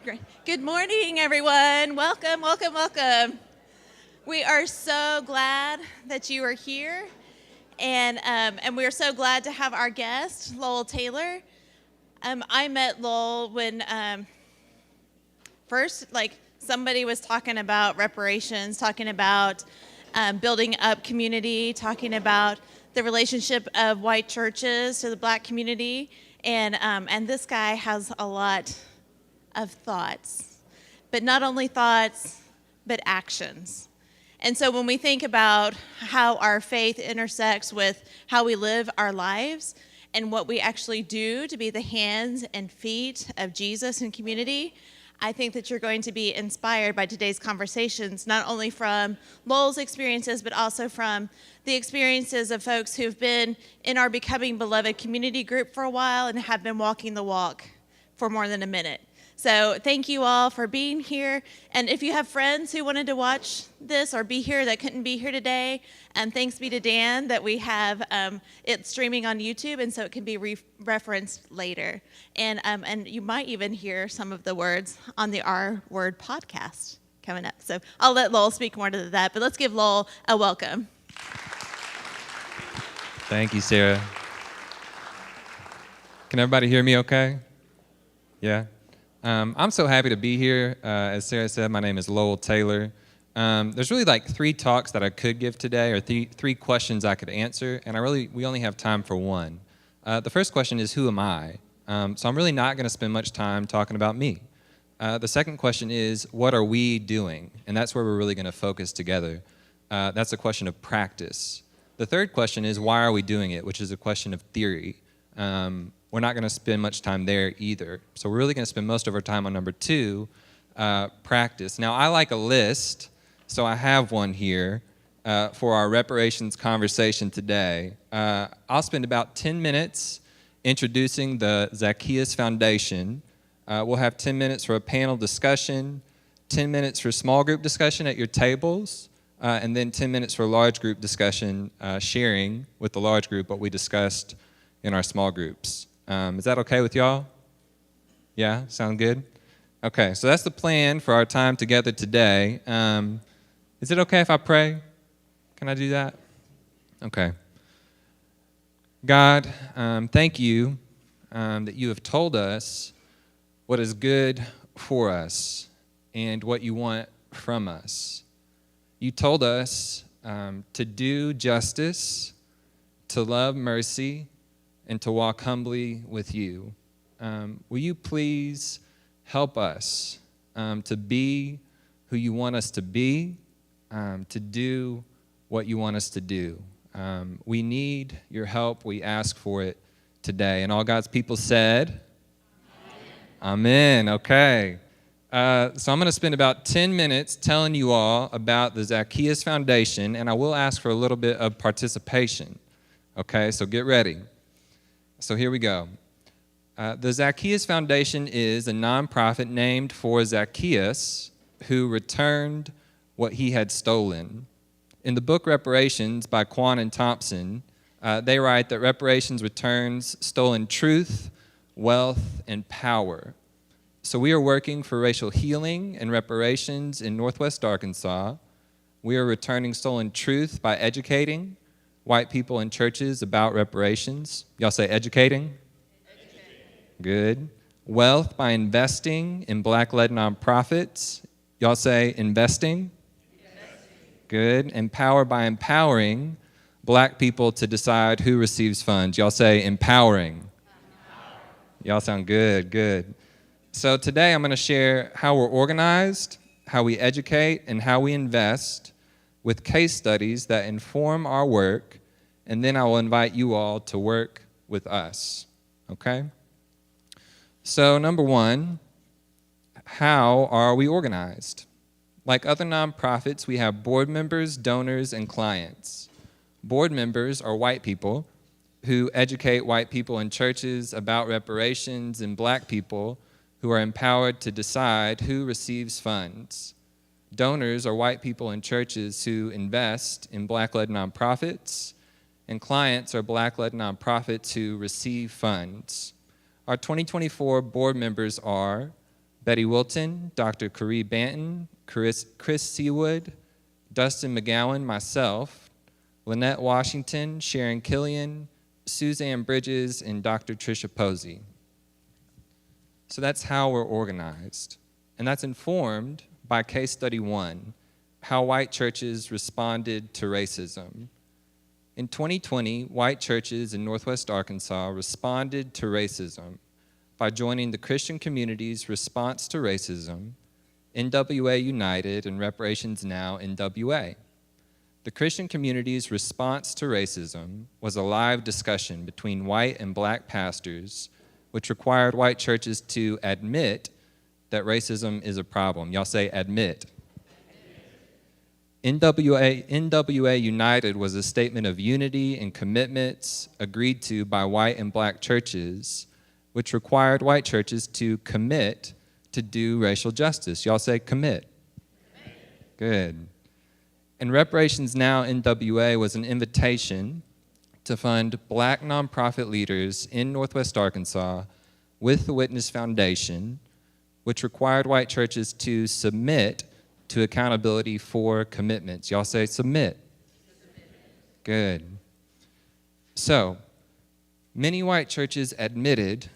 Great. Good morning, everyone. Welcome, welcome, welcome. We are so glad that you are here, and we are so glad to have our guest, Lowell Taylor. I met Lowell when first, somebody was talking about reparations, talking about building up community, talking about the relationship of white churches to the black community, and this guy has a lot of thoughts, but not only thoughts, but actions. And so when we think about how our faith intersects with how we live our lives and what we actually do to be the hands and feet of Jesus in community, I think that you're going to be inspired by today's conversations, not only from Lowell's experiences, but also from the experiences of folks who've been in our Becoming Beloved community group for a while and have been walking the walk for more than a minute. So thank you all for being here. And if you have friends who wanted to watch this or be here that couldn't be here today, thanks be to Dan that we have it streaming on YouTube, and so it can be referenced later. And you might even hear some of the words on the R Word podcast coming up. So I'll let Lowell speak more to that, but let's give Lowell a welcome. Thank you, Sarah. Can everybody hear me okay? Yeah? I'm so happy to be here. As Sarah said, my name is Lowell Taylor. There's really three talks that I could give today, or three questions I could answer, and we only have time for one. The first question is, who am I? So I'm really not going to spend much time talking about me. The second question is, what are we doing? And that's where we're really going to focus together. That's a question of practice. The third question is, why are we doing it, which is a question of theory. We're not going to spend much time there either. So we're really going to spend most of our time on number two, practice. Now, I like a list, so I have one here for our reparations conversation today. I'll spend about 10 minutes introducing the Zacchaeus Foundation. We'll have 10 minutes for a panel discussion, 10 minutes for small group discussion at your tables, and then 10 minutes for large group discussion, sharing with the large group what we discussed in our small groups. Is that okay with y'all? Yeah, sound good? Okay, so that's the plan for our time together today. Is it okay if I pray? Can I do that? Okay. God, thank you that you have told us what is good for us and what you want from us. You told us to do justice, to love mercy, and to walk humbly with you. Will you please help us to be who you want us to be, to do what you want us to do. We need your help. We ask for it today. And all God's people said, Amen. Okay. So I'm going to spend about 10 minutes telling you all about the Zacchaeus Foundation, and I will ask for a little bit of participation. Okay, so get ready. So here we go. The Zacchaeus Foundation is a nonprofit named for Zacchaeus, who returned what he had stolen. In the book Reparations by Quan and Thompson, they write that reparations returns stolen truth, wealth, and power. So we are working for racial healing and reparations in Northwest Arkansas. We are returning stolen truth by educating white people in churches about reparations. Y'all say educating? Good. Wealth by investing in black-led nonprofits. Y'all say investing? Good. And power by empowering black people to decide who receives funds. Y'all say empowering. Y'all sound good, good. So today I'm going to share how we're organized, how we educate, and how we invest with case studies that inform our work, and then I will invite you all to work with us, okay? So number one, how are we organized? Like other nonprofits, we have board members, donors, and clients. Board members are white people who educate white people in churches about reparations and black people who are empowered to decide who receives funds. Donors are white people in churches who invest in black-led nonprofits, and clients are black-led nonprofits who receive funds. Our 2024 board members are Betty Wilton, Dr. Caree Banton, Chris Seawood, Dustin McGowan, myself, Lynette Washington, Sharon Killian, Suzanne Bridges, and Dr. Tricia Posey. So that's how we're organized. And that's informed by case study 1, how white churches responded to racism. In 2020, white churches in Northwest Arkansas responded to racism by joining the Christian Community's Response to Racism, NWA United, and Reparations Now NWA. The Christian Community's Response to Racism was a live discussion between white and black pastors, which required white churches to admit that racism is a problem. Y'all say admit. NWA United was a statement of unity and commitments agreed to by white and black churches, which required white churches to commit to do racial justice. Y'all say commit. Good. And Reparations Now NWA was an invitation to fund black nonprofit leaders in Northwest Arkansas with the Witness Foundation, which required white churches to submit to accountability for commitments. Y'all say submit. Good. So, many white churches admitted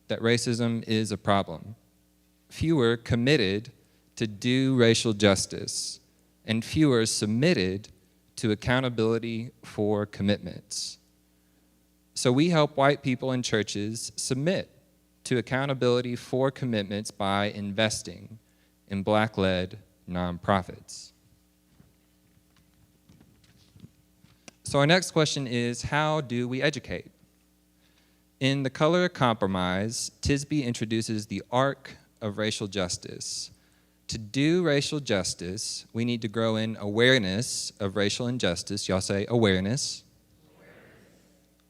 that racism is a problem. Fewer committed to do racial justice, and fewer submitted to accountability for commitments. So we help white people in churches submit to accountability for commitments by investing in black-led nonprofits. So our next question is, how do we educate? In The Color of Compromise, Tisby introduces the arc of racial justice. To do racial justice, we need to grow in awareness of racial injustice. Y'all say awareness.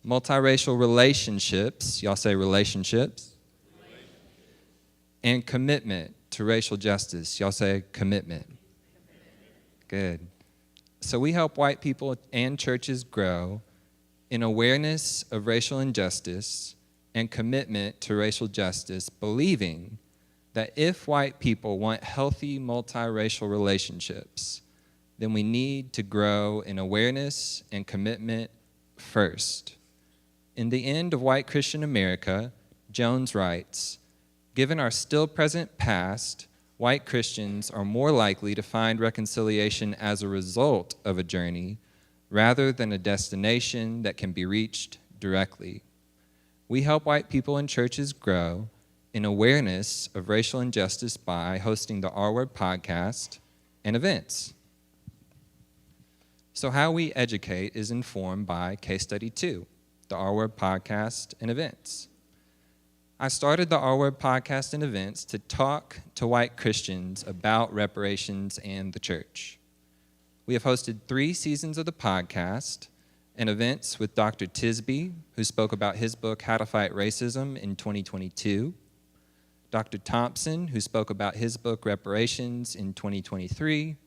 Multiracial relationships. Y'all say relationships. And commitment to racial justice. Y'all say commitment. Good. So we help white people and churches grow in awareness of racial injustice and commitment to racial justice, believing that if white people want healthy multiracial relationships, then we need to grow in awareness and commitment first. In The End of White Christian America, Jones writes, "Given our still present past, white Christians are more likely to find reconciliation as a result of a journey rather than a destination that can be reached directly. We help white people in churches grow in awareness of racial injustice by hosting the R Word podcast and events." So how we educate is informed by case study 2, the R Word podcast and events. I started the R Word podcast and events to talk to white Christians about reparations and the church. We have hosted 3 seasons of the podcast and events with Dr. Tisby, who spoke about his book, How to Fight Racism, in 2022, Dr. Thompson, who spoke about his book, Reparations, in 2023,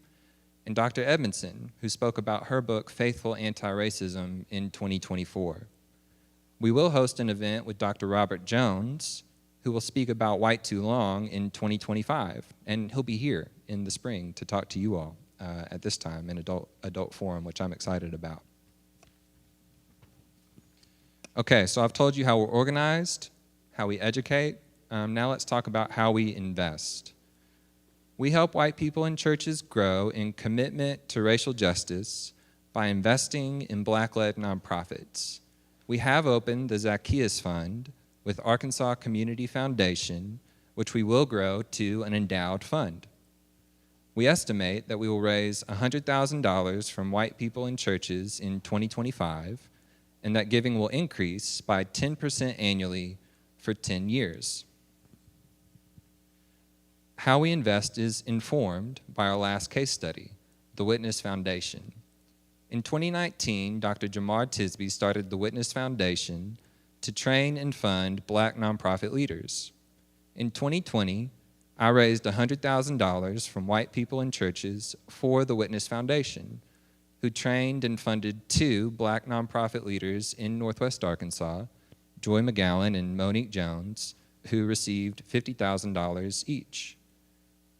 and Dr. Edmondson, who spoke about her book, Faithful Anti-Racism, in 2024. We will host an event with Dr. Robert Jones, who will speak about White Too Long in 2025, and he'll be here in the spring to talk to you all at this time in adult forum, which I'm excited about. Okay, so I've told you how we're organized, how we educate. Now let's talk about how we invest. We help white people in churches grow in commitment to racial justice by investing in black-led nonprofits. We have opened the Zacchaeus Fund with Arkansas Community Foundation, which we will grow to an endowed fund. We estimate that we will raise $100,000 from white people in churches in 2025, and that giving will increase by 10% annually for 10 years. How we invest is informed by our last case study, the Witness Foundation. In 2019, Dr. Jamar Tisby started the Witness Foundation to train and fund black nonprofit leaders. In 2020, I raised $100,000 from white people in churches for the Witness Foundation, who trained and funded 2 black nonprofit leaders in Northwest Arkansas, Joy McGowan and Monique Jones, who received $50,000 each.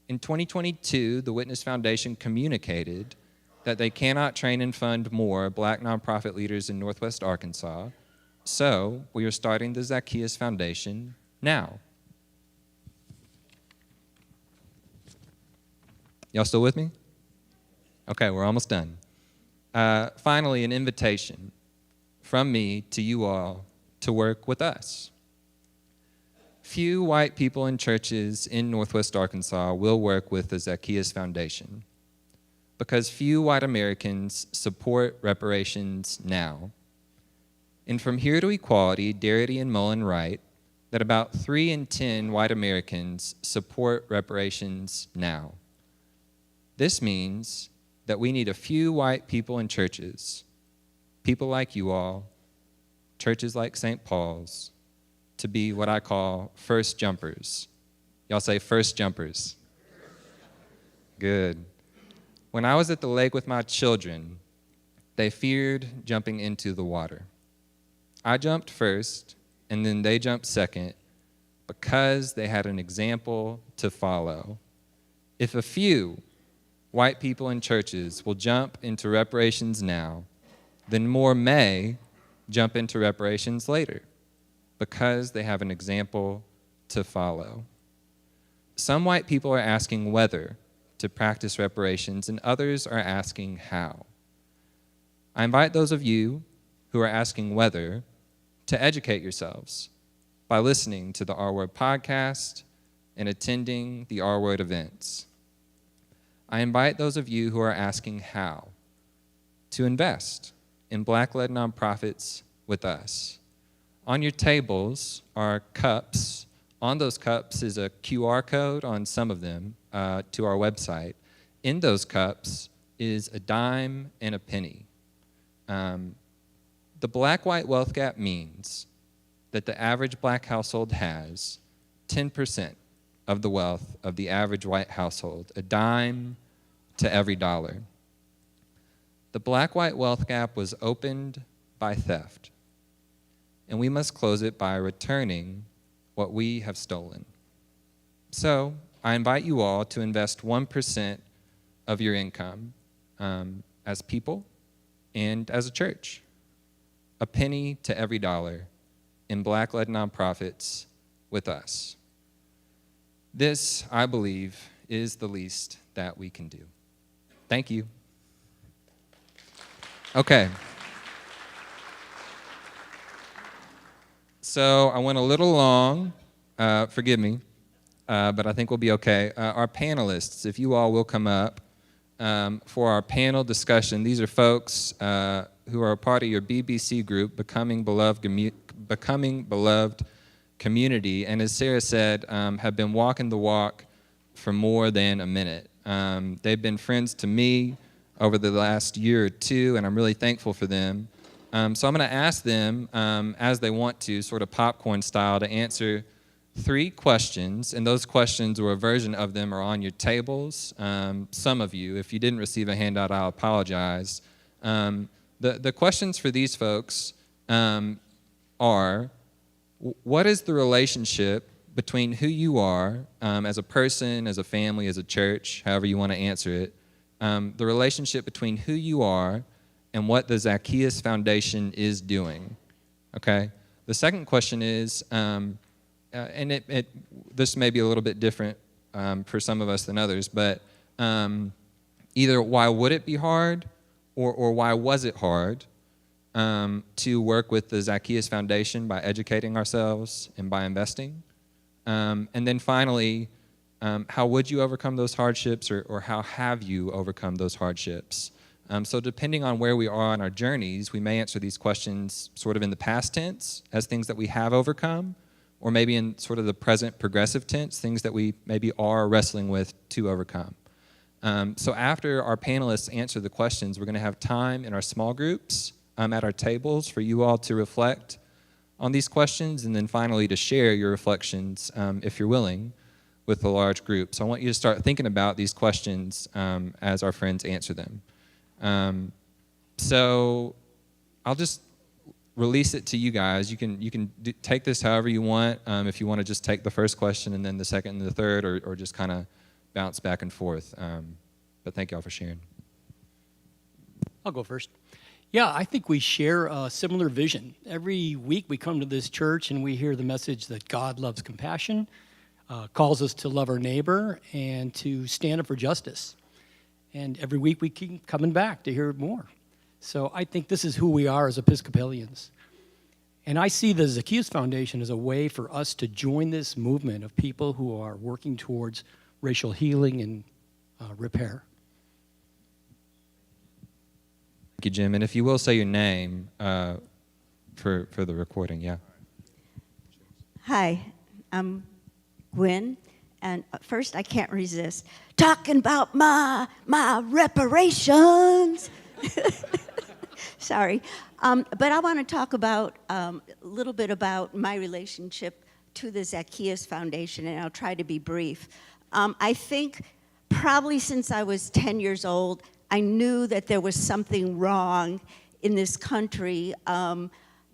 In 2022, the Witness Foundation communicated that they cannot train and fund more Black nonprofit leaders in Northwest Arkansas, so we are starting the Zacchaeus Foundation now. Y'all still with me? Okay, we're almost done. Finally, an invitation from me to you all to work with us. Few white people in churches in Northwest Arkansas will work with the Zacchaeus Foundation because few white Americans support reparations now. And from Here to Equality, Darity and Mullen write that about 3 in 10 white Americans support reparations now. This means that we need a few white people in churches, people like you all, churches like St. Paul's, to be what I call first jumpers. Y'all say first jumpers. Good. When I was at the lake with my children, they feared jumping into the water. I jumped first, and then they jumped second, because they had an example to follow. If a few white people in churches will jump into reparations now, then more may jump into reparations later, because they have an example to follow. Some white people are asking whether to practice reparations, and others are asking how. I invite those of you who are asking whether to educate yourselves by listening to the R-Word podcast and attending the R-Word events. I invite those of you who are asking how to invest in Black-led nonprofits with us. On your tables are cups. On those cups is a QR code on some of them to our website. In those cups is a dime and a penny. The Black-White Wealth Gap means that the average Black household has 10% of the wealth of the average white household, a dime to every dollar. The Black-White Wealth Gap was opened by theft, and we must close it by returning what we have stolen. So I invite you all to invest 1% of your income as people and as a church, a penny to every dollar in Black-led nonprofits with us. This, I believe, is the least that we can do. Thank you. Okay. So I went a little long, forgive me, but I think we'll be okay. Our panelists, if you all will come up for our panel discussion. These are folks who are a part of your BBC group, Becoming Beloved Community, and as Sarah said, have been walking the walk for more than a minute. They've been friends to me over the last year or two, and I'm really thankful for them. So I'm going to ask them, as they want to, sort of popcorn style, to answer 3 questions, and those questions, or a version of them, are on your tables. Some of you, if you didn't receive a handout, I'll apologize. The questions for these folks are, what is the relationship between who you are as a person, as a family, as a church, however you want to answer it, the relationship between who you are and what the Zacchaeus Foundation is doing, okay? The second question is, and this may be a little bit different for some of us than others, but either why would it be hard or why was it hard to work with the Zacchaeus Foundation by educating ourselves and by investing? And then finally, how would you overcome those hardships, or how have you overcome those hardships? So depending on where we are on our journeys, we may answer these questions sort of in the past tense as things that we have overcome, or maybe in sort of the present progressive tense, things that we maybe are wrestling with to overcome. So after our panelists answer the questions, we're going to have time in our small groups at our tables for you all to reflect on these questions, and then finally to share your reflections, if you're willing, with a large group. So I want you to start thinking about these questions as our friends answer them. So I'll just release it to you guys. You can take this however you want. If you want to just take the first question and then the second and the third, or just kind of bounce back and forth. But thank y'all for sharing. I'll go first. Yeah, I think we share a similar vision. Every week we come to this church and we hear the message that God loves compassion, calls us to love our neighbor, and to stand up for justice. And every week we keep coming back to hear more. So I think this is who we are as Episcopalians. And I see the Zacchaeus Foundation as a way for us to join this movement of people who are working towards racial healing and repair. Thank you, Jim. And if you will say your name for the recording, yeah. Hi, I'm Gwen, and first I can't resist talking about my reparations. Sorry, but I want to talk about a little bit about my relationship to the Zacchaeus Foundation, and I'll try to be brief. I think probably since I was 10 years old, I knew that there was something wrong in this country.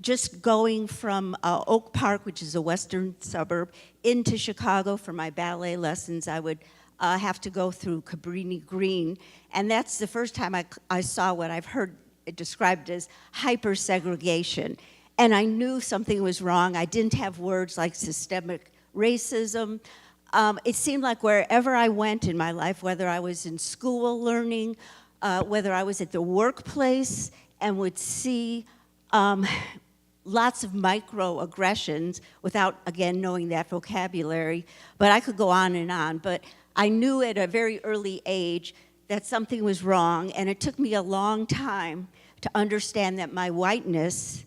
Just going from Oak Park, which is a western suburb, into Chicago for my ballet lessons, I would have to go through Cabrini Green. And that's the first time I saw what I've heard described as hyper-segregation. And I knew something was wrong. I didn't have words like systemic racism. It seemed like wherever I went in my life, whether I was in school learning, whether I was at the workplace and would see lots of microaggressions without, again, knowing that vocabulary. But I could go on. But I knew at a very early age that something was wrong, and it took me a long time to understand that my whiteness,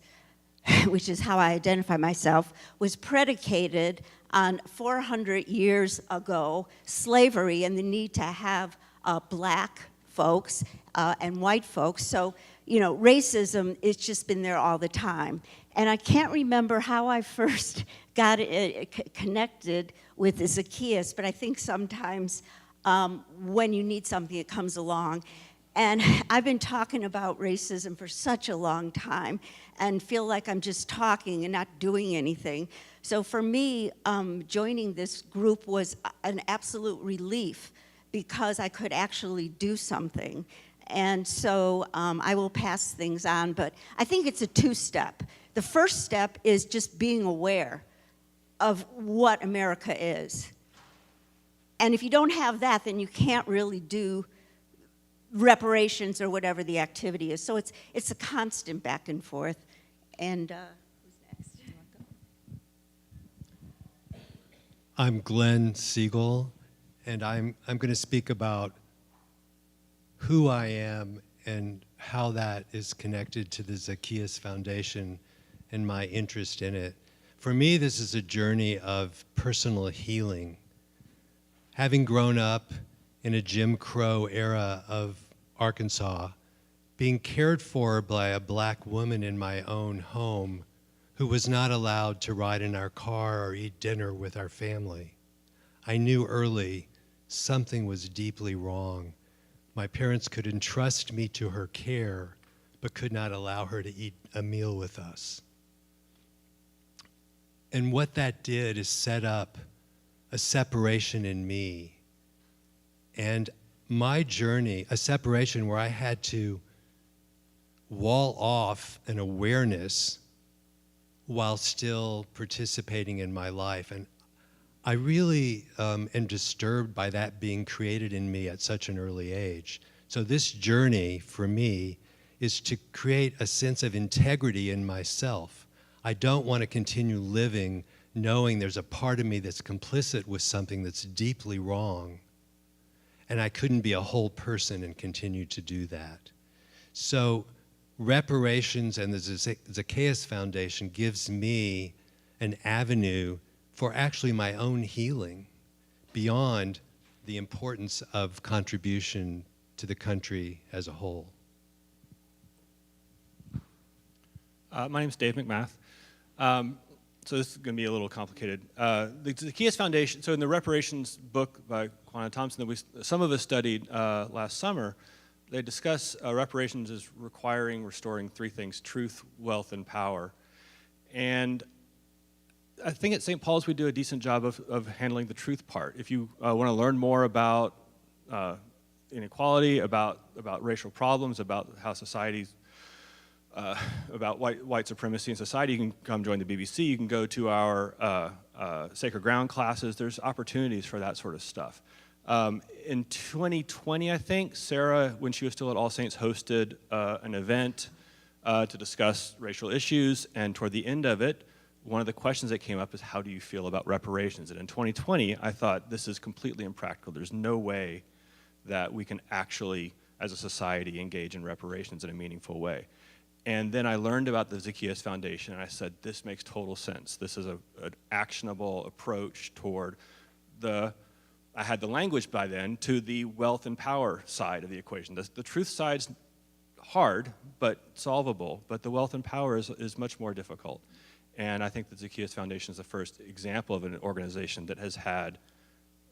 which is how I identify myself, was predicated on 400 years ago slavery and the need to have black folks and white folks. So, you know, racism, it's just been there all the time. And I can't remember how I first got connected with Zacchaeus, but I think sometimes when you need something, it comes along. And I've been talking about racism for such a long time and feel like I'm just talking and not doing anything. So for me, joining this group was an absolute relief because I could actually do something. And so I will pass things on, but I think it's a two-step. The first step is just being aware of what America is. And if you don't have that, then you can't really do reparations or whatever the activity is. So it's a constant back and forth. And who's next? I'm Glenn Siegel, and I'm going to speak about who I am and how that is connected to the Zacchaeus Foundation and my interest in it. For me, this is a journey of personal healing. Having grown up in a Jim Crow era of Arkansas, being cared for by a black woman in my own home who was not allowed to ride in our car or eat dinner with our family, I knew early something was deeply wrong. My parents could entrust me to her care, but could not allow her to eat a meal with us. And what that did is set up a separation in me. And my journey, a separation where I had to wall off an awareness while still participating in my life. And I really am disturbed by that being created in me at such an early age. So this journey for me is to create a sense of integrity in myself. I don't want to continue living knowing there's a part of me that's complicit with something that's deeply wrong. And I couldn't be a whole person and continue to do that. So reparations and the Zacchaeus Foundation gives me an avenue for actually my own healing beyond the importance of contribution to the country as a whole. My name is Dave McMath. So this is going to be a little complicated. The Zacchaeus Foundation, so in the reparations book by Quanah Thompson that some of us studied last summer, they discuss reparations as restoring three things: truth, wealth, and power. And I think at St. Paul's we do a decent job of handling the truth part. If you want to learn more about inequality, about racial problems, about how society's about white supremacy in society, you can come join the BBC. You can go to our Sacred Ground classes. There's opportunities for that sort of stuff. In 2020, I think, Sarah, when she was still at All Saints, hosted an event to discuss racial issues, and toward the end of it, one of the questions that came up is, how do you feel about reparations? And in 2020, I thought, this is completely impractical. There's no way that we can actually, as a society, engage in reparations in a meaningful way. And then I learned about the Zacchaeus Foundation, and I said, this makes total sense. This is an actionable approach toward I had the language by then, to the wealth and power side of the equation. The truth side's hard, but solvable, but the wealth and power is much more difficult. And I think the Zacchaeus Foundation is the first example of an organization that has had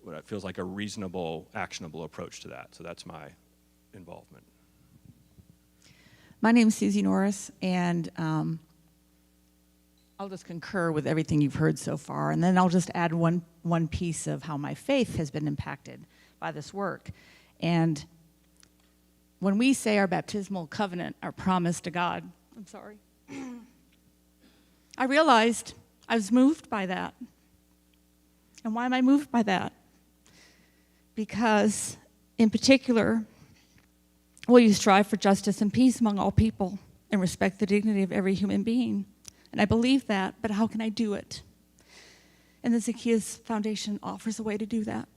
what feels like a reasonable, actionable approach to that. So that's my involvement. My name is Susie Norris, and I'll just concur with everything you've heard so far, and then I'll just add one piece of how my faith has been impacted by this work. And when we say our baptismal covenant, our promise to God, I realized I was moved by that. And why am I moved by that? Because, in particular, will you strive for justice and peace among all people and respect the dignity of every human being? And I believe that, but how can I do it? And the Zacchaeus Foundation offers a way to do that.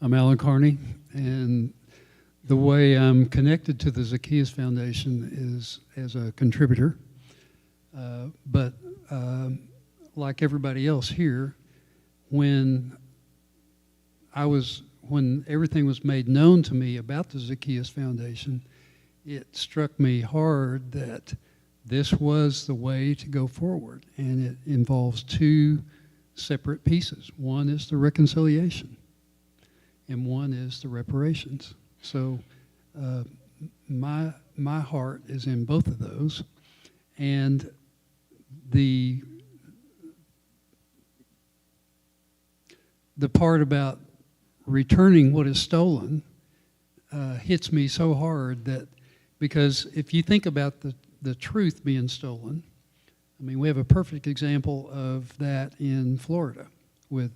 I'm Alan Carney, and the way I'm connected to the Zacchaeus Foundation is as a contributor. But like everybody else here, when everything was made known to me about the Zacchaeus Foundation, it struck me hard that this was the way to go forward, and it involves two separate pieces. One is the reconciliation, and one is the reparations. So my heart is in both of those, and the part about returning what is stolen hits me so hard, that because if you think about the truth being stolen, I mean, we have a perfect example of that in Florida with,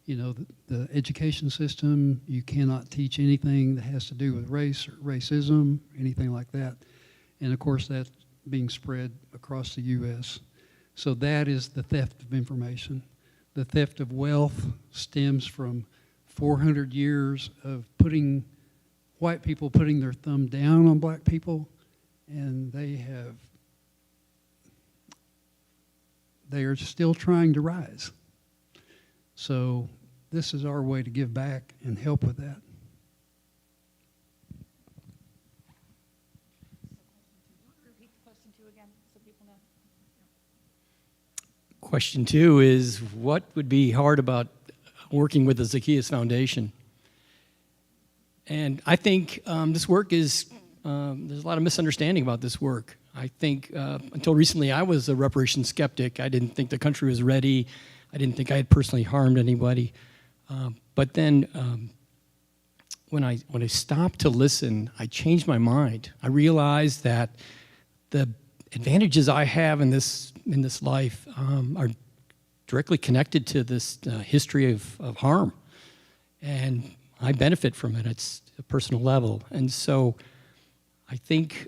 the education system. You cannot teach anything that has to do with race or racism, anything like that. And of course, that's being spread across the U.S. So that is the theft of information. The theft of wealth stems from 400 years of white people putting their thumb down on black people, and they are still trying to rise. So this is our way to give back and help with that. Question 2 is, what would be hard about working with the Zacchaeus Foundation? And I think this work is, there's a lot of misunderstanding about this work. I think until recently I was a reparations skeptic. I didn't think the country was ready. I didn't think I had personally harmed anybody. But then when I stopped to listen, I changed my mind. I realized that the advantages I have in this life are directly connected to this history of harm, and I benefit from it. It's a personal level, and so I think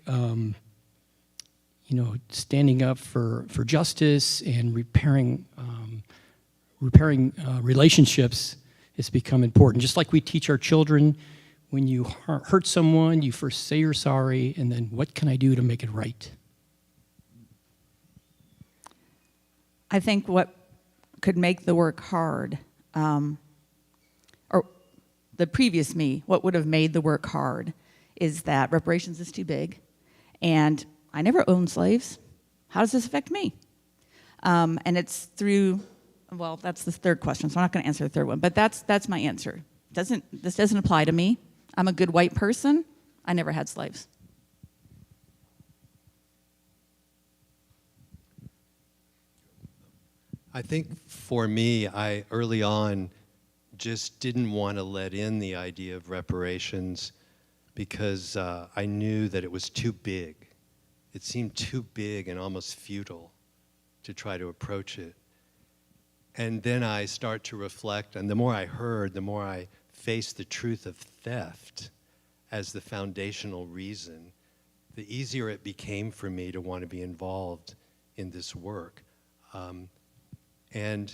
standing up for justice and repairing relationships has become important. Just like we teach our children, when you hurt someone, you first say you're sorry, and then what can I do to make it right? I think what could make the work hard, or the previous me, what would have made the work hard, is that reparations is too big, and I never owned slaves. How does this affect me? And it's through, well, that's the third question, so I'm not going to answer the third one, but that's my answer. This doesn't apply to me. I'm a good white person. I never had slaves. I think for me, I early on just didn't want to let in the idea of reparations because I knew that it was too big. It seemed too big and almost futile to try to approach it. And then I start to reflect, and the more I heard, the more I faced the truth of theft as the foundational reason, the easier it became for me to want to be involved in this work. And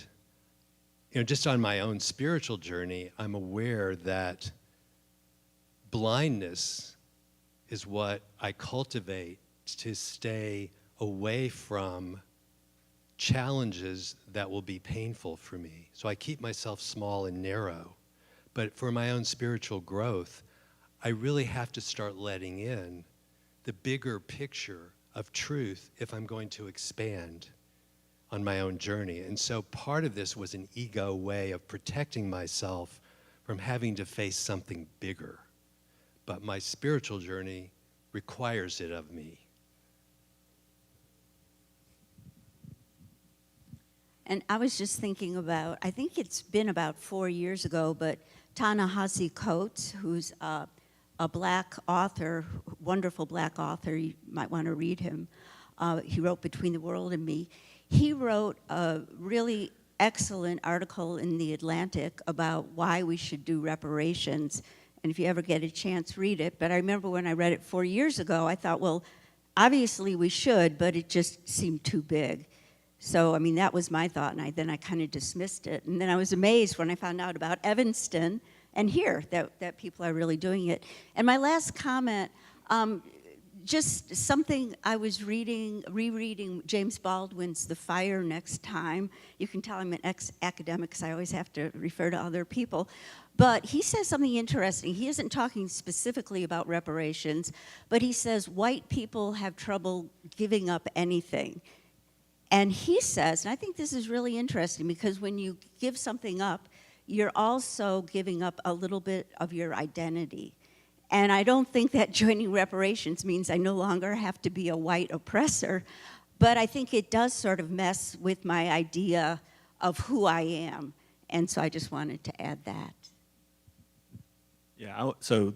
just on my own spiritual journey, I'm aware that blindness is what I cultivate to stay away from challenges that will be painful for me. So I keep myself small and narrow. But for my own spiritual growth, I really have to start letting in the bigger picture of truth if I'm going to expand on my own journey. And so part of this was an ego way of protecting myself from having to face something bigger. But my spiritual journey requires it of me. And I was just thinking about, I think it's been about 4 years ago, but Ta-Nehisi Coates, who's a black author, wonderful black author, you might want to read him. He wrote Between the World and Me. He wrote a really excellent article in The Atlantic about why we should do reparations. And if you ever get a chance, read it. But I remember when I read it 4 years ago, I thought, well, obviously we should, but it just seemed too big. So, I mean, that was my thought, and then I kind of dismissed it. And then I was amazed when I found out about Evanston and here, that people are really doing it. And my last comment, just something I was rereading James Baldwin's The Fire Next Time. You can tell I'm an ex-academic because I always have to refer to other people. But he says something interesting. He isn't talking specifically about reparations, but he says white people have trouble giving up anything. And he says, and I think this is really interesting, because when you give something up, you're also giving up a little bit of your identity. And I don't think that joining reparations means I no longer have to be a white oppressor, but I think it does sort of mess with my idea of who I am. And so I just wanted to add that. Yeah, so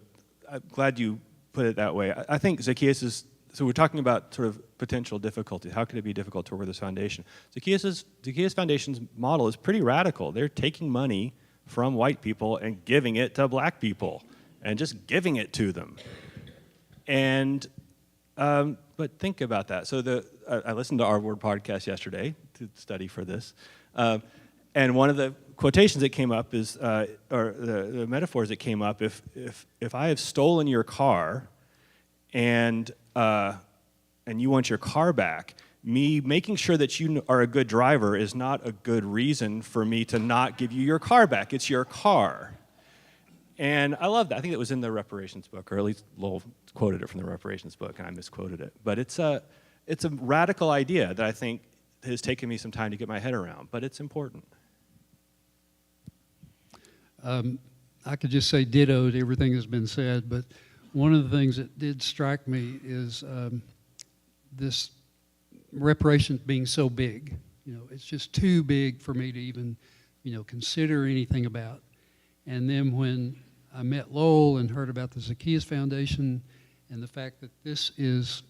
I'm glad you put it that way. I think Zacchaeus is, so we're talking about sort of potential difficulty. How could it be difficult to work with this foundation? Zacchaeus Foundation's model is pretty radical. They're taking money from white people and giving it to black people, and just giving it to them. And, but think about that. So I listened to our Word podcast yesterday to study for this. And one of the quotations that came up is, or the metaphors that came up, if I have stolen your car and you want your car back, me making sure that you are a good driver is not a good reason for me to not give you your car back. It's your car. And I love that. I think it was in the reparations book, or at least Lowell quoted it from the reparations book, and I misquoted it. But it's a radical idea that I think has taken me some time to get my head around, but it's important. I could just say ditto to everything that's been said, but one of the things that did strike me is this reparations being so big. You know, it's just too big for me to even, consider anything about. And then when I met Lowell and heard about the Zacchaeus Foundation and the fact that this is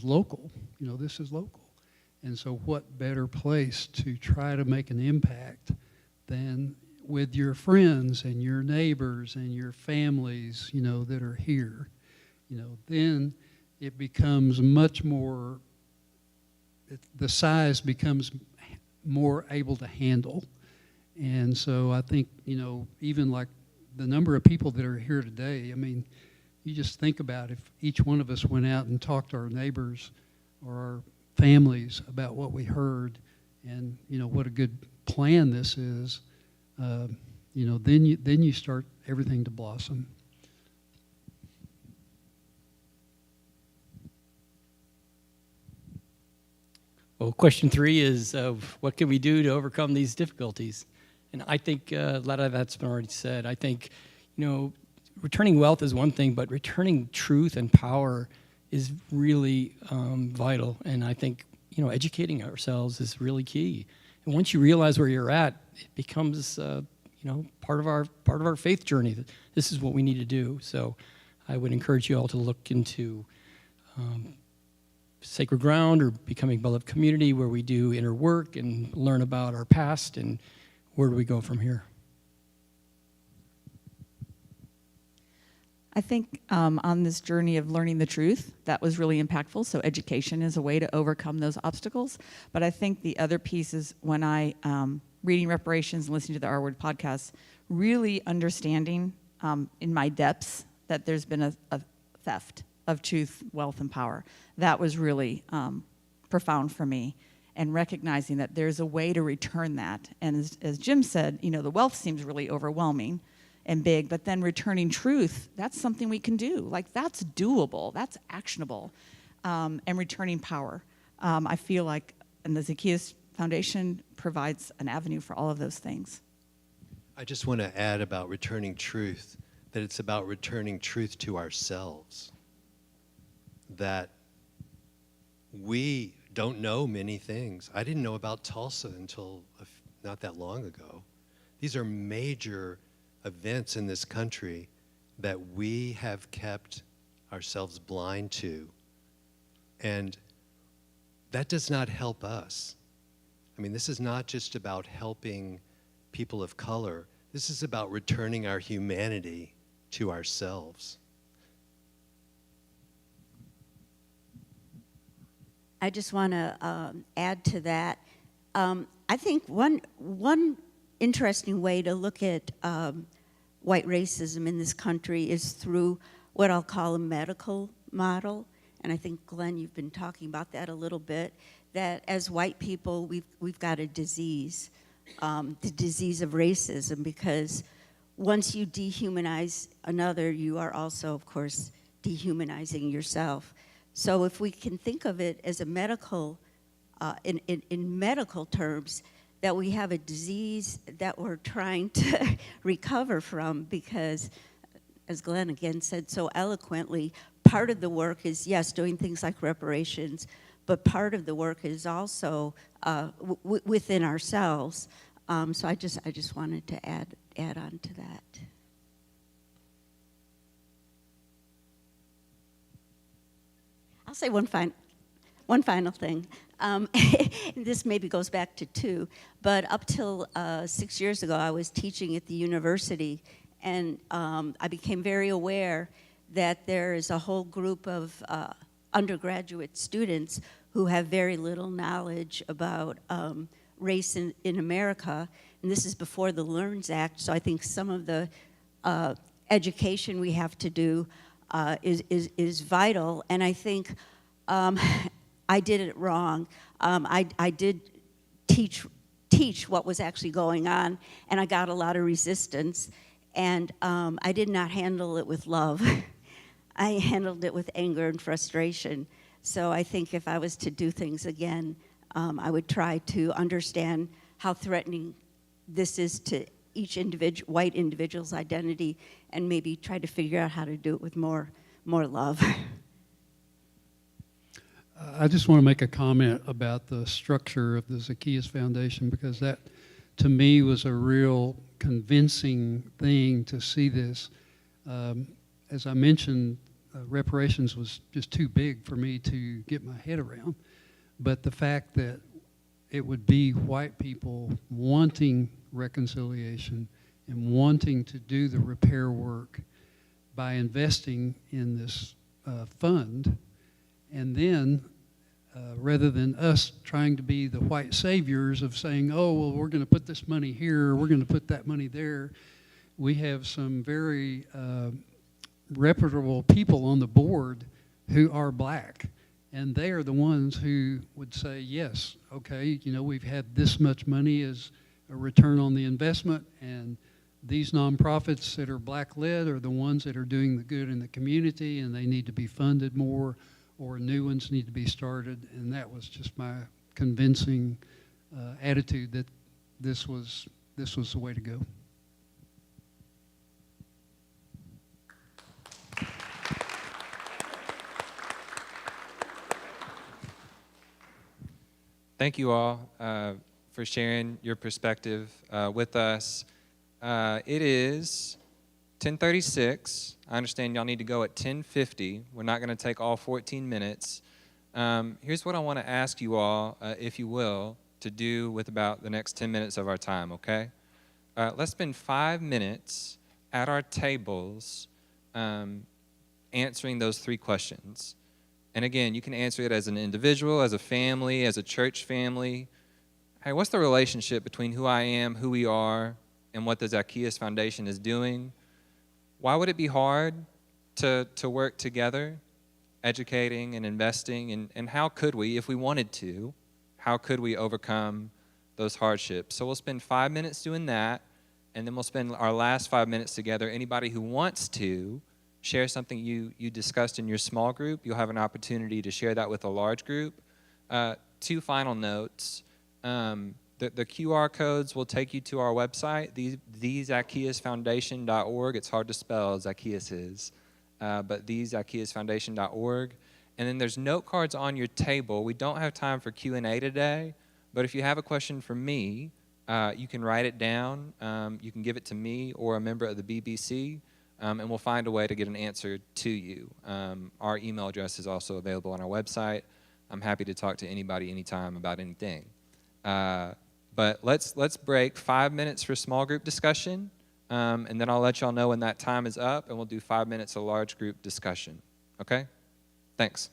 local, this is local. And so what better place to try to make an impact than with your friends and your neighbors and your families, that are here. Then it becomes much more, the size becomes more able to handle. And so I think, even like the number of people that are here today, I mean, you just think about if each one of us went out and talked to our neighbors or our families about what we heard and, what a good plan this is, then you start everything to blossom. Well, question 3 is, what can we do to overcome these difficulties? And I think a lot of that's been already said. I think, returning wealth is one thing, but returning truth and power is really vital. And I think, educating ourselves is really key. And once you realize where you're at, it becomes, part of our faith journey. That this is what we need to do. So I would encourage you all to look into Sacred Ground or Becoming Beloved Community, where we do inner work and learn about our past and where do we go from here. I think on this journey of learning the truth, that was really impactful. So education is a way to overcome those obstacles. But I think the other piece is when I, reading Reparations and listening to the R Word podcast, really understanding in my depths that there's been a theft of truth, wealth, and power. That was really profound for me. And recognizing that there's a way to return that. And as Jim said, the wealth seems really overwhelming and big, but then returning truth, that's something we can do. Like, that's doable, that's actionable. And returning power. I feel like, and the Zacchaeus Foundation provides an avenue for all of those things. I just want to add about returning truth, that it's about returning truth to ourselves. That we don't know many things. I didn't know about Tulsa until not that long ago. These are major events in this country that we have kept ourselves blind to. And that does not help us. I mean, this is not just about helping people of color. This is about returning our humanity to ourselves. I just want to add to that. I think one interesting way to look at white racism in this country is through what I'll call a medical model. And I think, Glenn, you've been talking about that a little bit, that as white people, we've got a disease, the disease of racism, because once you dehumanize another, you are also, of course, dehumanizing yourself. So if we can think of it as a medical, in medical terms, that we have a disease that we're trying to recover from, because, as Glenn again said so eloquently, part of the work is, yes, doing things like reparations, but part of the work is also within ourselves. So I just wanted to add on to that. I'll say one final thing. This maybe goes back to 2, but up till 6 years ago, I was teaching at the university, and I became very aware that there is a whole group of undergraduate students who have very little knowledge about race in America, and this is before the LEARNS Act, so I think some of the education we have to do is vital, and I think I did it wrong. I did teach what was actually going on, and I got a lot of resistance, and I did not handle it with love. I handled it with anger and frustration. So I think if I was to do things again, I would try to understand how threatening this is to each white individual's identity, and maybe try to figure out how to do it with more love. I just want to make a comment about the structure of the Zacchaeus Foundation, because that, to me, was a real convincing thing to see this. As I mentioned, reparations was just too big for me to get my head around. But the fact that it would be white people wanting reconciliation and wanting to do the repair work by investing in this fund, and then rather than us trying to be the white saviors of saying, oh, well, we're going to put this money here, we're going to put that money there, we have some very reputable people on the board who are black. And they are the ones who would say, yes, okay, we've had this much money as a return on the investment, and these nonprofits that are black-led are the ones that are doing the good in the community, and they need to be funded more, or new ones need to be started. And that was just my convincing attitude that this was this was the way to go. Thank you all for sharing your perspective with us. It is 10:36. I understand y'all need to go at 10:50. We're not going to take all 14 minutes. Here's what I want to ask you all, if you will, to do with about the next 10 minutes of our time, okay? Let's spend 5 minutes at our tables answering those 3 questions. And again, you can answer it as an individual, as a family, as a church family. Hey, what's the relationship between who I am, who we are, and what the Zacchaeus Foundation is doing? Why would it be hard to work together, educating and investing? And how could we, if we wanted to, how could we overcome those hardships? So we'll spend 5 minutes doing that, and then we'll spend our last 5 minutes together. Anybody who wants to share something you discussed in your small group, you'll have an opportunity to share that with a large group. 2 final notes. The QR codes will take you to our website, thezacchaeusfoundation.org. It's hard to spell, Zacchaeus is, but thezacchaeusfoundation.org. And then there's note cards on your table. We don't have time for Q&A today, but if you have a question for me, you can write it down. You can give it to me or a member of the BBC. And we'll find a way to get an answer to you. Our email address is also available on our website. I'm happy to talk to anybody anytime about anything. But let's break 5 minutes for small group discussion, and then I'll let y'all know when that time is up, and we'll do 5 minutes of large group discussion. Okay? Thanks.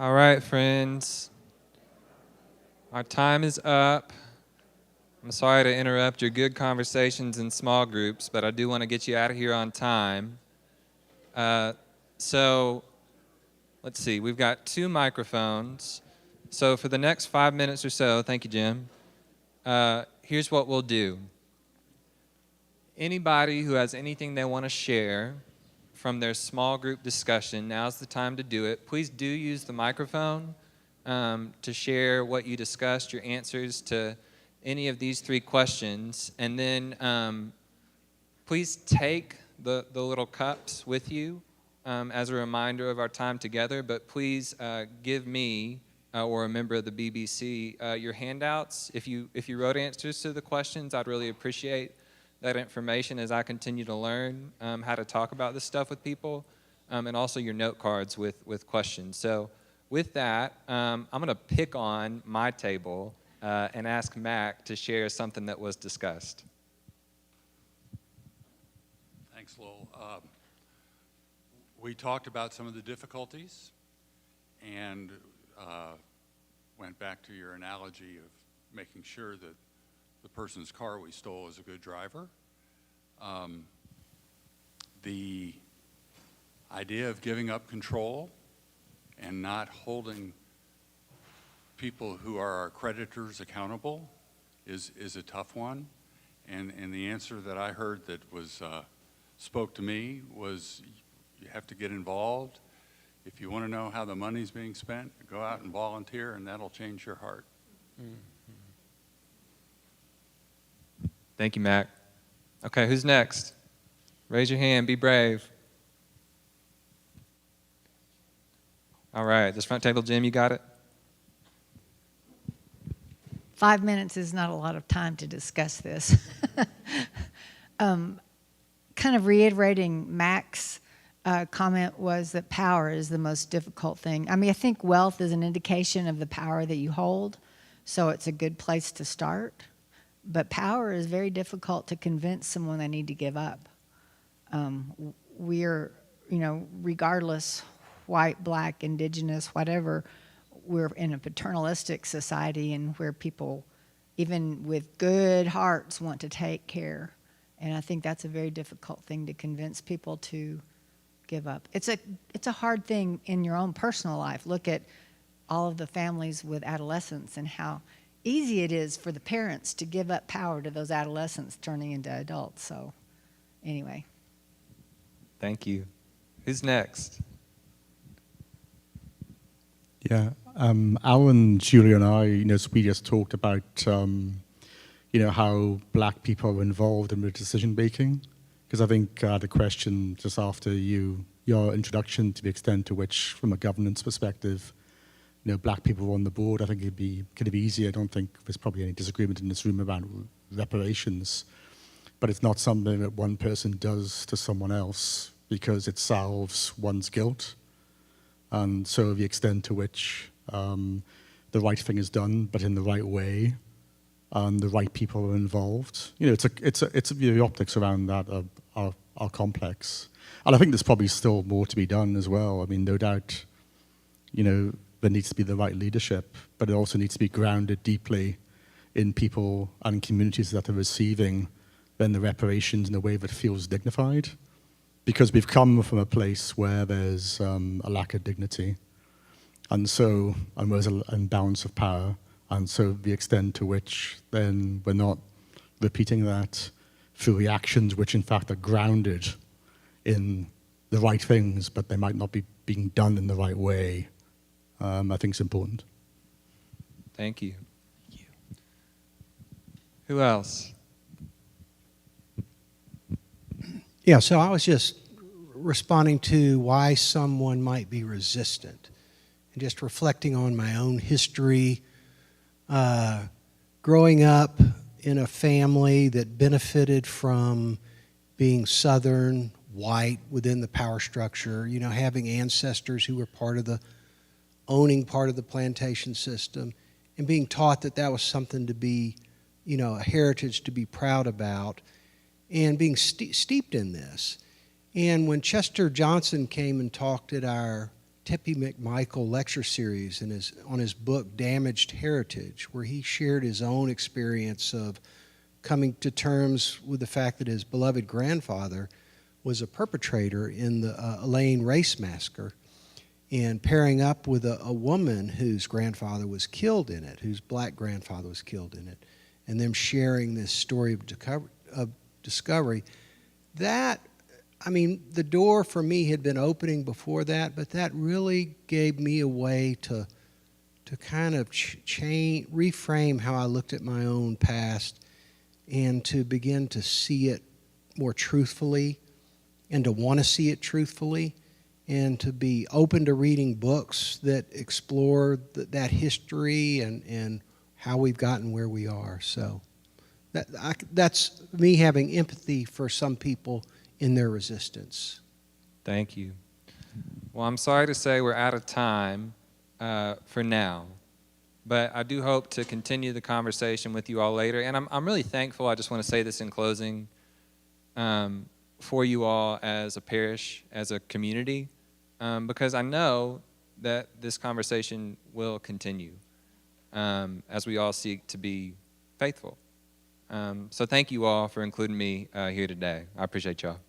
All right, friends. Our time is up. I'm sorry to interrupt your good conversations in small groups, but I do want to get you out of here on time. So let's see, we've got 2 microphones. So for the next 5 minutes or so, thank you, Jim, here's what we'll do. Anybody who has anything they want to share from their small group discussion, now's the time to do it. Please do use the microphone to share what you discussed, your answers to any of these 3 questions. And then please take the little cups with you as a reminder of our time together. But please give me or a member of the BBC your handouts. If you wrote answers to the questions, I'd really appreciate that information as I continue to learn how to talk about this stuff with people, and also your note cards with questions. So with that, I'm going to pick on my table and ask Mac to share something that was discussed. Thanks, Lowell. We talked about some of the difficulties and went back to your analogy of making sure that the person's car we stole is a good driver. The idea of giving up control and not holding people who are our creditors accountable is a tough one. And the answer that I heard that was spoke to me was you have to get involved. If you want to know how the money's being spent, go out and volunteer, and that'll change your heart. Thank you, Mac. Okay, who's next? Raise your hand, be brave. All right, this front table, Jim, you got it? 5 minutes is not a lot of time to discuss this. Kind of reiterating Mac's comment was that power is the most difficult thing. I mean, I think wealth is an indication of the power that you hold, so it's a good place to start. But power is very difficult to convince someone they need to give up. We're, regardless, white, black, indigenous, whatever, we're in a paternalistic society and where people, even with good hearts, want to take care. And I think that's a very difficult thing to convince people to give up. It's a hard thing in your own personal life. Look at all of the families with adolescents and how easy it is for the parents to give up power to those adolescents turning into adults. So anyway. Thank you. Who's next? Yeah, Alan, Julia, and I, we just talked about, how black people are involved in the decision making. Because I think the question just after your introduction to the extent to which, from a governance perspective, black people were on the board, I think it'd be kind of easy. I don't think there's probably any disagreement in this room around reparations, but it's not something that one person does to someone else because it solves one's guilt. And so the extent to which the right thing is done, but in the right way, and the right people are involved, the optics around that are complex. And I think there's probably still more to be done as well. I mean, no doubt, there needs to be the right leadership, but it also needs to be grounded deeply in people and communities that are receiving then the reparations in a way that feels dignified. Because we've come from a place where there's a lack of dignity, and there's an imbalance of power, and so the extent to which then we're not repeating that through reactions which in fact are grounded in the right things, but they might not be being done in the right way, I think is important. Thank you. Who else? Yeah, so I was just responding to why someone might be resistant and just reflecting on my own history. Growing up in a family that benefited from being Southern, white, within the power structure, having ancestors who were owning part of the plantation system, and being taught that that was something to be, a heritage to be proud about, and being steeped in this. And when Chester Johnson came and talked at our Tippy McMichael lecture series on his book Damaged Heritage, where he shared his own experience of coming to terms with the fact that his beloved grandfather was a perpetrator in the Elaine race massacre, and pairing up with a woman whose grandfather was killed in it, whose black grandfather was killed in it, and them sharing this story of discovery. That, I mean, the door for me had been opening before that, but that really gave me a way to kind of reframe how I looked at my own past, and to begin to see it more truthfully, and to want to see it truthfully, and to be open to reading books that explore that history and how we've gotten where we are. So that's me having empathy for some people in their resistance. Thank you. Well, I'm sorry to say we're out of time for now, but I do hope to continue the conversation with you all later. And I'm really thankful, I just want to say this in closing, for you all as a parish, as a community, because I know that this conversation will continue as we all seek to be faithful. So thank you all for including me here today. I appreciate y'all.